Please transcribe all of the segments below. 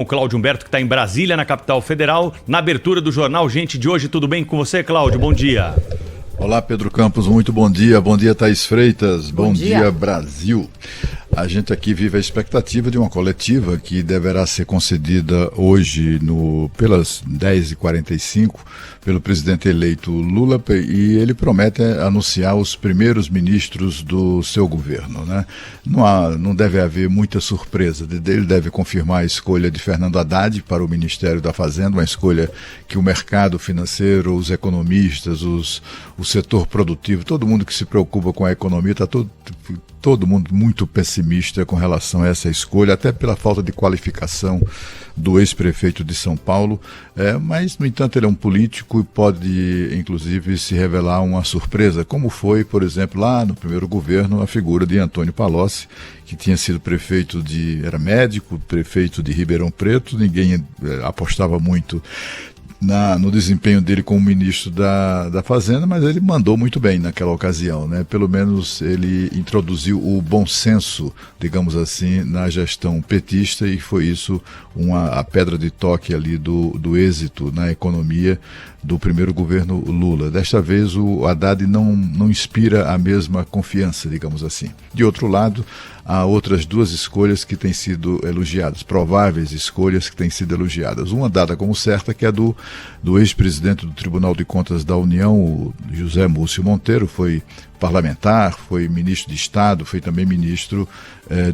O Cláudio Humberto, que está em Brasília, na capital federal, na abertura do Jornal Gente de Hoje. Tudo bem com você, Cláudio? Bom dia. Olá, Pedro Campos, muito bom dia. Bom dia, Thaís Freitas. Bom dia, Brasil. A gente aqui vive a expectativa de uma coletiva que deverá ser concedida hoje pelas 10h45 pelo presidente eleito Lula, e ele promete anunciar os primeiros ministros do seu governo, né? Não deve haver muita surpresa. Ele deve confirmar a escolha de Fernando Haddad para o Ministério da Fazenda, uma escolha que o mercado financeiro, os economistas, o setor produtivo, todo mundo que se preocupa com a economia, está todo mundo muito pessimista com relação a essa escolha, até pela falta de qualificação do ex-prefeito de São Paulo, mas, no entanto, ele é um político e pode, inclusive, se revelar uma surpresa, como foi, por exemplo, lá no primeiro governo, a figura de Antônio Palocci, que tinha sido era médico, prefeito de Ribeirão Preto, ninguém apostava muito no desempenho dele como ministro da Fazenda, mas ele mandou muito bem naquela ocasião, né? Pelo menos ele introduziu o bom senso, digamos assim, na gestão petista, e foi isso a pedra de toque ali do êxito na economia do primeiro governo Lula. Desta vez o Haddad não inspira a mesma confiança, digamos assim. De outro lado, há outras duas escolhas que têm sido elogiadas, prováveis escolhas que têm sido elogiadas. Uma dada como certa, que é do ex-presidente do Tribunal de Contas da União, o José Múcio Monteiro, foi parlamentar, foi ministro de Estado, foi também ministro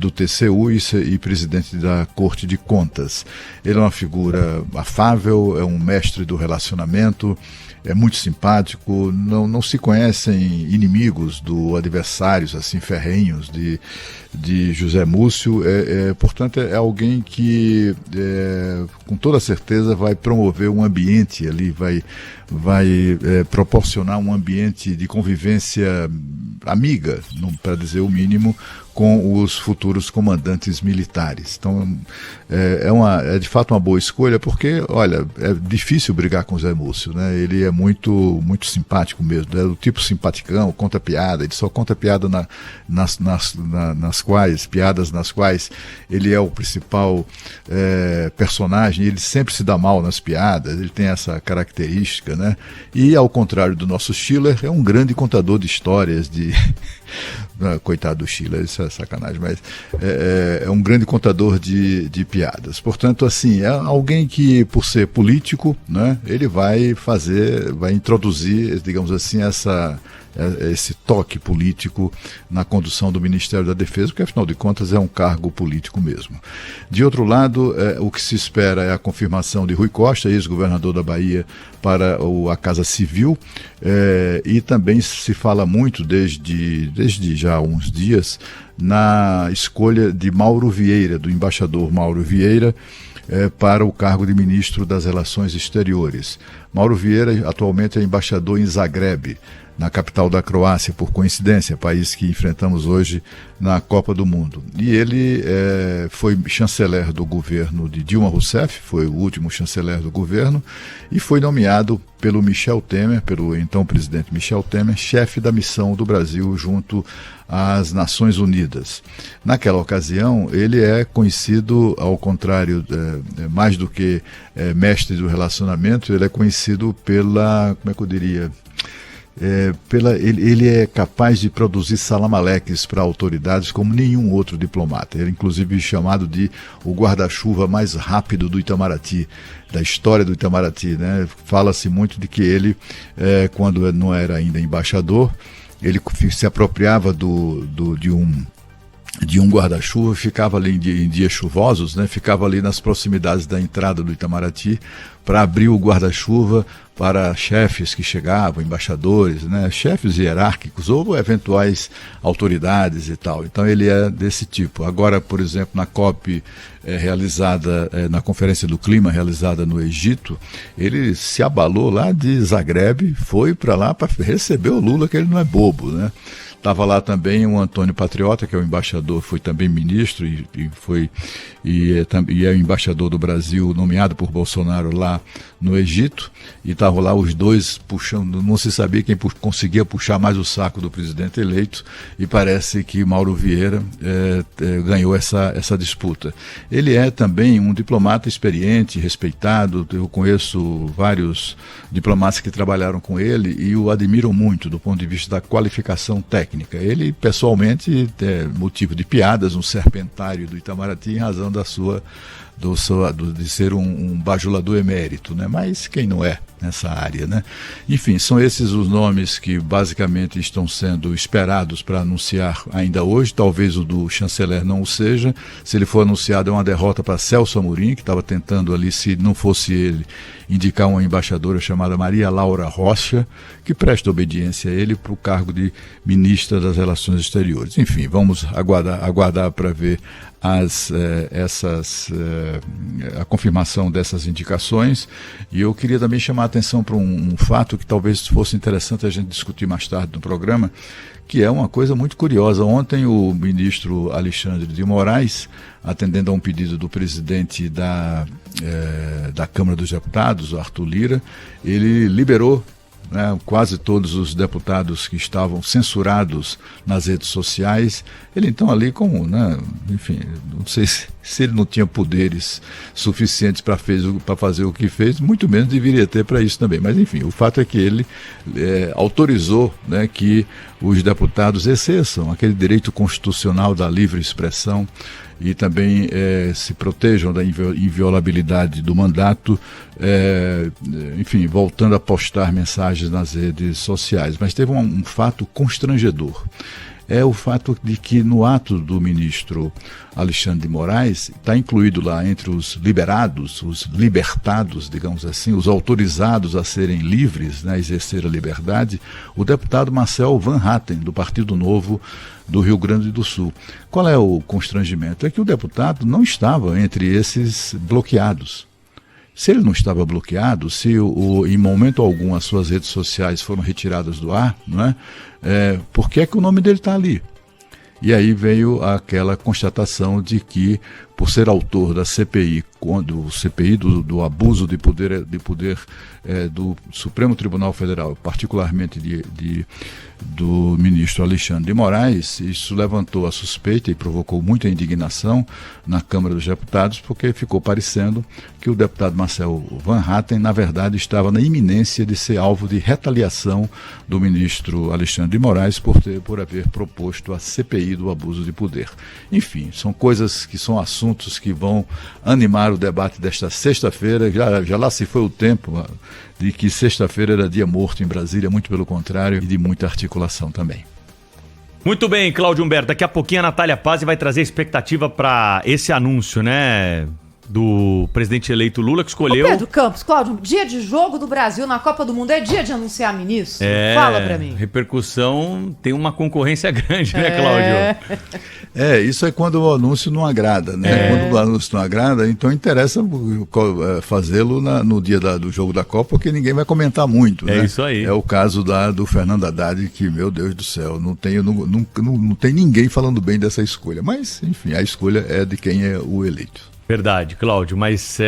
do TCU e presidente da Corte de Contas. Ele é uma figura afável, é um mestre do relacionamento, é muito simpático, não se conhecem inimigos adversários assim ferrenhos de José Múcio, portanto é alguém que com toda certeza vai promover um ambiente ali, vai proporcionar um ambiente de convivência amiga, para dizer o mínimo, com os futuros comandantes militares. Então, é de fato uma boa escolha, porque, olha, é difícil brigar com o Zé Múcio, né? Ele é muito, muito simpático mesmo, é do tipo simpaticão, conta piada, ele só conta piada piadas nas quais ele é o principal personagem, ele sempre se dá mal nas piadas, ele tem essa característica, né? E, ao contrário do nosso Schiller, é um grande contador de histórias coitado do Schiller, isso é sacanagem, mas é um grande contador de piadas. Portanto, assim, é alguém que, por ser político, né, ele vai introduzir, digamos assim, esse toque político na condução do Ministério da Defesa, porque, afinal de contas, é um cargo político mesmo. De outro lado, o que se espera é a confirmação de Rui Costa, ex-governador da Bahia, para a Casa Civil, e também se fala muito, desde já há uns dias, na escolha de Mauro Vieira, do embaixador Mauro Vieira, para o cargo de ministro das Relações Exteriores. Mauro Vieira atualmente é embaixador em Zagreb, na capital da Croácia, por coincidência, país que enfrentamos hoje na Copa do Mundo. E ele foi chanceler do governo de Dilma Rousseff, foi o último chanceler do governo, e foi nomeado pelo então presidente Michel Temer, chefe da missão do Brasil junto às Nações Unidas. Naquela ocasião, ele é conhecido, ao contrário, mais do que mestre do relacionamento, ele é conhecido como é que eu diria... ele é capaz de produzir salamaleques para autoridades como nenhum outro diplomata. Ele, inclusive, é chamado de o guarda-chuva mais rápido do Itamaraty, da história do Itamaraty, né? Fala-se muito de que ele, quando não era ainda embaixador, ele se apropriava de um guarda-chuva, ficava ali em dias chuvosos, né? Ficava ali nas proximidades da entrada do Itamaraty para abrir o guarda-chuva para chefes que chegavam, embaixadores, né? Chefes hierárquicos ou eventuais autoridades e tal. Então ele é desse tipo. Agora, por exemplo, na COP realizada, na Conferência do Clima realizada no Egito, ele se abalou lá de Zagreb, foi para lá para receber o Lula, que ele não é bobo, né? Estava lá também o Antônio Patriota, que é o embaixador, foi também ministro e é o embaixador do Brasil nomeado por Bolsonaro lá no Egito, e está estavam lá os dois puxando, não se sabia quem conseguia puxar mais o saco do presidente eleito, e parece que Mauro Vieira ganhou essa disputa. Ele é também um diplomata experiente, respeitado. Eu conheço vários diplomatas que trabalharam com ele e o admiram muito do ponto de vista da qualificação técnica. Ele, pessoalmente, é motivo de piadas, um serpentário do Itamaraty, em razão de ser um bajulador emérito, né? Mas quem não é nessa área, né? Enfim, são esses os nomes que basicamente estão sendo esperados para anunciar ainda hoje. Talvez o do chanceler não o seja. Se ele for anunciado, é uma derrota para Celso Amorim, que estava tentando ali, se não fosse ele, indicar uma embaixadora chamada Maria Laura Rocha, que presta obediência a ele para o cargo de ministra das Relações Exteriores. Enfim, vamos aguardar para ver a confirmação dessas indicações. E eu queria também chamar a atenção para um fato que talvez fosse interessante a gente discutir mais tarde no programa, que é uma coisa muito curiosa. Ontem o ministro Alexandre de Moraes, atendendo a um pedido do presidente da Câmara dos Deputados, Arthur Lira, ele liberou, né, quase todos os deputados que estavam censurados nas redes sociais. Ele então ali como, né, enfim, não sei se ele não tinha poderes suficientes para fazer o que fez, muito menos deveria ter para isso também. Mas enfim, o fato é que ele autorizou, né, que os deputados exerçam aquele direito constitucional da livre expressão e também se protejam da inviolabilidade do mandato, enfim, voltando a postar mensagens nas redes sociais. Mas teve um fato constrangedor. É o fato de que no ato do ministro Alexandre de Moraes, está incluído lá entre os liberados, os libertados, digamos assim, os autorizados a serem livres, né, a exercer a liberdade, o deputado Marcel Van Hatten, do Partido Novo do Rio Grande do Sul. Qual é o constrangimento? É que o deputado não estava entre esses bloqueados. Se ele não estava bloqueado, se em momento algum as suas redes sociais foram retiradas do ar, não é? Por que é que o nome dele está ali? E aí veio aquela constatação de que, por ser autor da CPI, quando o CPI do abuso de poder do Supremo Tribunal Federal, particularmente do ministro Alexandre de Moraes, isso levantou a suspeita e provocou muita indignação na Câmara dos Deputados, porque ficou parecendo que o deputado Marcel Van Hatten, na verdade, estava na iminência de ser alvo de retaliação do ministro Alexandre de Moraes por haver proposto a CPI do abuso de poder. Enfim, são coisas que são assuntos que vão animar o debate desta sexta-feira. Já lá se foi o tempo de que sexta-feira era dia morto em Brasília, muito pelo contrário, e de muita articulação também. Muito bem, Cláudio Humberto. Daqui a pouquinho a Natália Paz vai trazer expectativa para esse anúncio, né, do presidente eleito Lula, que escolheu... Ô Pedro Campos, Cláudio, dia de jogo do Brasil na Copa do Mundo é dia de anunciar ministro? Fala pra mim. Repercussão, tem uma concorrência grande, né, Cláudio? Isso é quando o anúncio não agrada, né? Quando o anúncio não agrada, então interessa fazê-lo no dia do jogo da Copa, porque ninguém vai comentar muito, né? É isso aí. É o caso do Fernando Haddad, que, meu Deus do céu, não tem ninguém falando bem dessa escolha. Mas, enfim, a escolha é de quem é o eleito. Verdade, Cláudio, mas